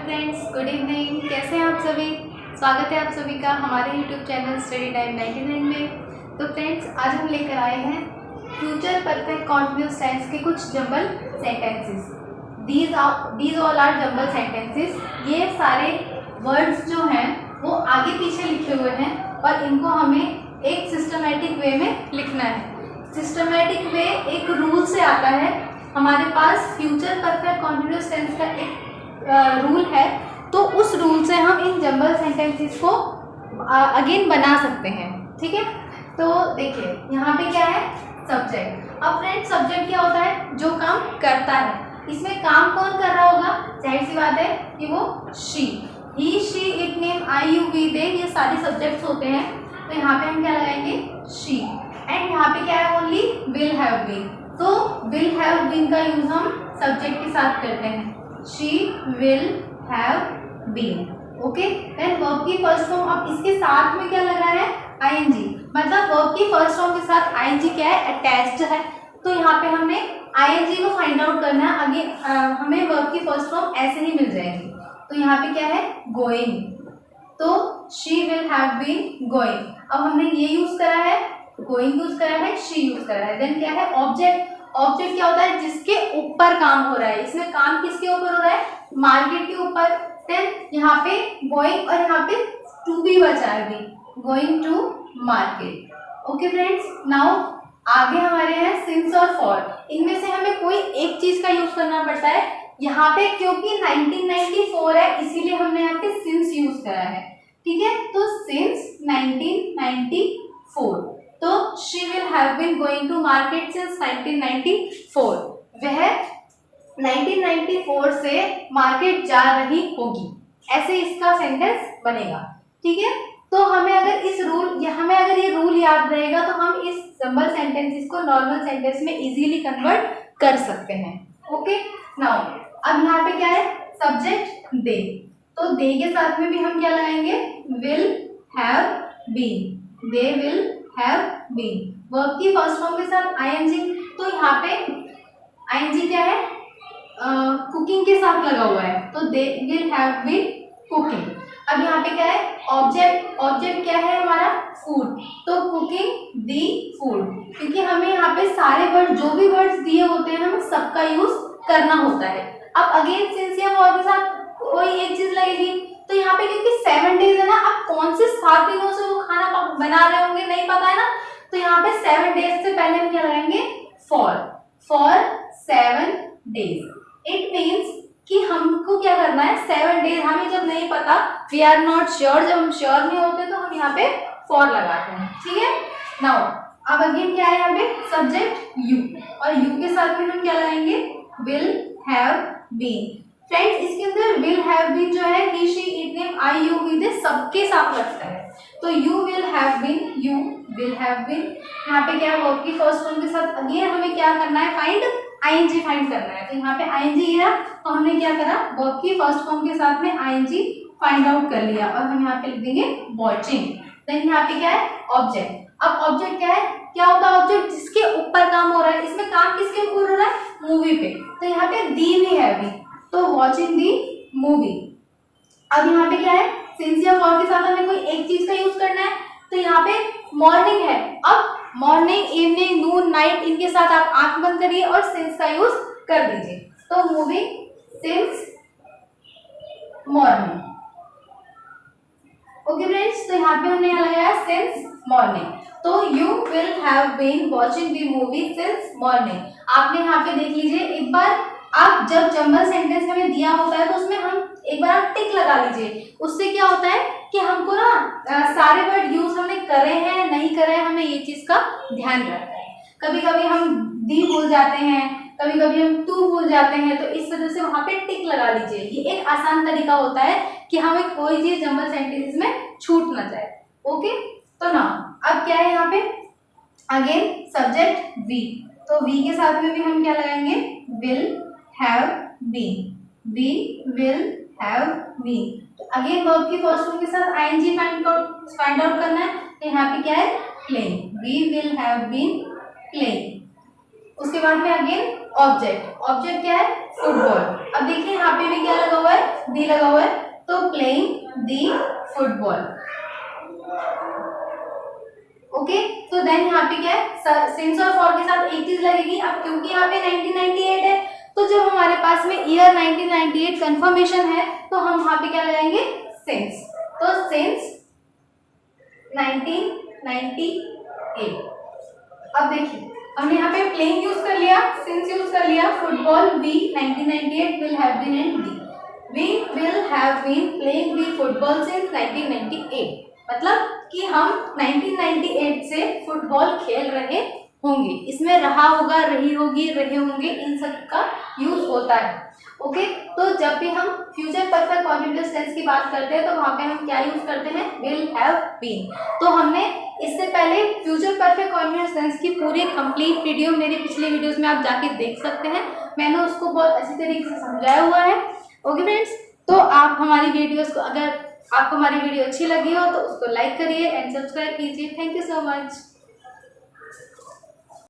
Friends, good evening. कैसे हैं आप सभी? स्वागत है आप सभी का हमारे यूट्यूब चैनल स्टडी टाइम 99 में। तो फ्रेंड्स, आज हम लेकर आए हैं फ्यूचर परफेक्ट कॉन्टिन्यूअस टेंस के कुछ jumble sentences. These all are jumble sentences. ये सारे वर्ड्स जो हैं वो आगे पीछे लिखे हुए हैं और इनको हमें एक सिस्टमेटिक वे में लिखना है। सिस्टमेटिक वे एक रूल से आता है। हमारे पास फ्यूचर परफेक्ट कॉन्टिन्यूअस टेंस का एक रूल है, तो उस रूल से हम इन जंबल सेंटेंसेस को अगेन बना सकते हैं। ठीक है, तो देखिए यहाँ पे क्या है, सब्जेक्ट। अब फ्रेंड, सब्जेक्ट क्या होता है? जो काम करता है। इसमें काम कौन कर रहा होगा? जाहिर सी बात है कि वो she, he, she, it, name, I, you, we, they, ये सारे सब्जेक्ट्स होते हैं। तो यहाँ पे हम क्या लगाएंगे? शी। एंड यहाँ पे क्या है? Only will have been. तो विल हैव बीन का यूज हम सब्जेक्ट के साथ करते हैं। She will have been. Okay, then verb की फर्स्ट फॉर्म। अब इसके साथ में क्या लग रहा है? ing। मतलब वर्ब की फर्स्ट फॉर्म के साथ ing क्या है? अटैच्ड है। तो यहाँ पे हमने ing को फाइंड आउट करना है। आगे हमें वर्ब की फर्स्ट फॉर्म ऐसे ही मिल जाएगी। तो यहाँ पे क्या है? गोइंग। तो she will have been going। अब हमने ये यूज करा है, गोइंग यूज करा है, she यूज करा है। देन क्या है? ऑब्जेक्ट। ऑब्जेक्ट क्या होता है? जिसके ऊपर काम हो रहा है। इसमें काम किसके ऊपर हो रहा है? मार्केट के ऊपर। देन यहाँ पे गोइंग और यहाँ पे टू भी बचा है, भी going to market. Okay friends, now आगे हमारे हैं सिंस और फॉर। इनमें से हमें कोई एक चीज का यूज करना पड़ता है। यहाँ पे क्योंकि 1994 है, इसीलिए हमने यहाँ पे सिंस यूज करा है। ठीक है, तो सिंस 1994। तो she will have been going to market since 1994। वह 1994 से मार्केट जा रही होगी, ऐसे इसका सेंटेंस बनेगा। ठीक है, तो हमें अगर ये रूल याद रहेगा तो हम इस जंबल सेंटेंसेस को नॉर्मल सेंटेंस में इजीली कन्वर्ट कर सकते हैं। ओके, नाउ अब यहाँ पे क्या है? Subject they. तो दे के साथ में भी हम क्या लगाएंगे? Will have been. They will have been. Verb की फर्स्ट फॉर्म के साथ ing। तो यहाँ पे ing क्या है? कुकिंग के साथ लगा हुआ है, तो they will have been cooking. अब यहाँ पे क्या है? ऑब्जेक्ट। ऑब्जेक्ट क्या है हमारा? फूड। तो कुकिंग दी फूड। क्योंकि हमें यहाँ पे सारे वर्ड, जो भी वर्ड्स दिए होते हैं, हमें सबका यूज करना होता है। अब अगेन सिंस या फॉर के साथ कोई एक चीज लगेगी। तो यहाँ पे क्योंकि 7 डेज है ना, अब कौन से 7 दिनों से वो खाना बना रहे होंगे नहीं पता है ना, तो यहाँ पे 7 डेज से पहले हम क्या लगाएंगे? For 7 days. इट मीन्स कि हमको क्या करना है? 7 डेज हमें जब नहीं पता, वी आर नॉट श्योर, जब हम श्योर नहीं होते तो हम यहाँ पे फॉर लगाते हैं। ठीक है, नाउ अब अगेन क्या है यहाँ पे? सब्जेक्ट यू, और यू के साथ में हम क्या लगाएंगे? Will have been. फ्रेंड्स, इसके अंदर विल हैव बीन जो है, he, she, it, name, I, you, we, they, सबके साथ लगता है। तो you will have been, you will have been. यहाँ पे क्या है? वर्ब की फर्स्ट फॉर्म के साथ अगेन हमें क्या करना है? फाइंड ing फाइंड करना है। तो यहाँ पे ing है, तो हमने क्या करा? वर्ब की फर्स्ट फॉर्म के साथ में ing फाइंड आउट कर लिया और हम यहाँ पे लिख देंगे वॉचिंग। देन यहाँ पे क्या है? ऑब्जेक्ट। अब ऑब्जेक्ट क्या है? क्या होता है ऑब्जेक्ट? जिसके ऊपर काम हो रहा है। इसमें काम किसके ऊपर हो रहा है? मूवी पे। तो यहाँ पे दी भी है भी, तो वॉचिंग दी मूवी। अब यहाँ पे क्या है? सिंस या फॉर के साथ हमें कोई एक चीज का यूज करना है। तो यहाँ पे मॉर्निंग है। अब मॉर्निंग, इवनिंग, नून, नाइट, इनके साथ आप आंख बंद करिए और सिंस का यूज कर दीजिए। तो movie since morning. Okay friends, तो यहाँ पे हमने यहाँ लगाया सिंस मॉर्निंग। तो you will have been watching the movie since morning. आपने यहाँ पे देख लीजिए एक बार, आप जब जंबल सेंटेंस हमें दिया होता है तो उसमें हम एक बार आप टिक लगा लीजिए। उससे क्या होता है कि हमको ना सारे वर्ड यूज हमने करे हैं नहीं करे हैं, हमें ये चीज का ध्यान रखना है। कभी कभी हम दी भूल जाते हैं, कभी कभी हम टू भूल जाते हैं, तो इस वजह से वहां पे टिक लगा लीजिए। ये एक आसान तरीका होता है कि हमें कोई चीज जंबल सेंटेंस में छूट ना जाए। ओके, तो ना अब क्या है यहाँ पे? Again subject we. तो वी के साथ में भी हम क्या लगाएंगे? Will have been. We will have been. तो अगेन वर्ब की फर्स्ट फॉर्म के साथ ing फाइंड आउट करना है। तो यहाँ पे क्या है? Playing. We will have been playing. उसके बाद में अगेन ऑब्जेक्ट, ऑब्जेक्ट क्या है, फुटबॉल। अब देखिए यहाँ पे भी क्या लगा हुआ है, दी लगा हुआ है, तो प्लेइंग दी फुटबॉल। ओके, तो देन यहाँ पे क्या है, सिंस और फॉर के साथ एक चीज लगेगी। अब क्योंकि यहाँ पे 1998 है, तो जब हमारे पास में ईयर 1998 कंफर्मेशन है, तो हम यहाँ पे क्या लगाएंगे, सिंस। तो सिंस 1998। अब देखिए हमने यहाँ पे प्लेइंग यूज कर लिया, सिंस यूज कर लिया, football we 1998 will have been and दी, we will have been playing the football since 1998, मतलब कि हम 1998 से फुटबॉल खेल रहे होंगे। इसमें रहा होगा, रही होगी, रहे होंगे, इन सब का यूज होता है। ओके, तो जब भी हम फ्यूचर परफेक्ट कॉन्टिन्यूअस टेंस की बात करते हैं तो वहां पे हम क्या यूज करते हैं, विल हैव बीन। तो हमने इससे पहले फ्यूचर परफेक्ट कॉन्टिन्यूअस टेंस की पूरी कंप्लीट वीडियो मेरे पिछले वीडियोस में आप जाके देख सकते हैं, मैंने उसको बहुत अच्छी तरीके से समझाया हुआ है। ओके फ्रेंड्स, तो आप हमारी वीडियोस को, अगर आपको हमारी वीडियो अच्छी लगी हो तो उसको लाइक करिए एंड सब्सक्राइब कीजिए। Thank you so much.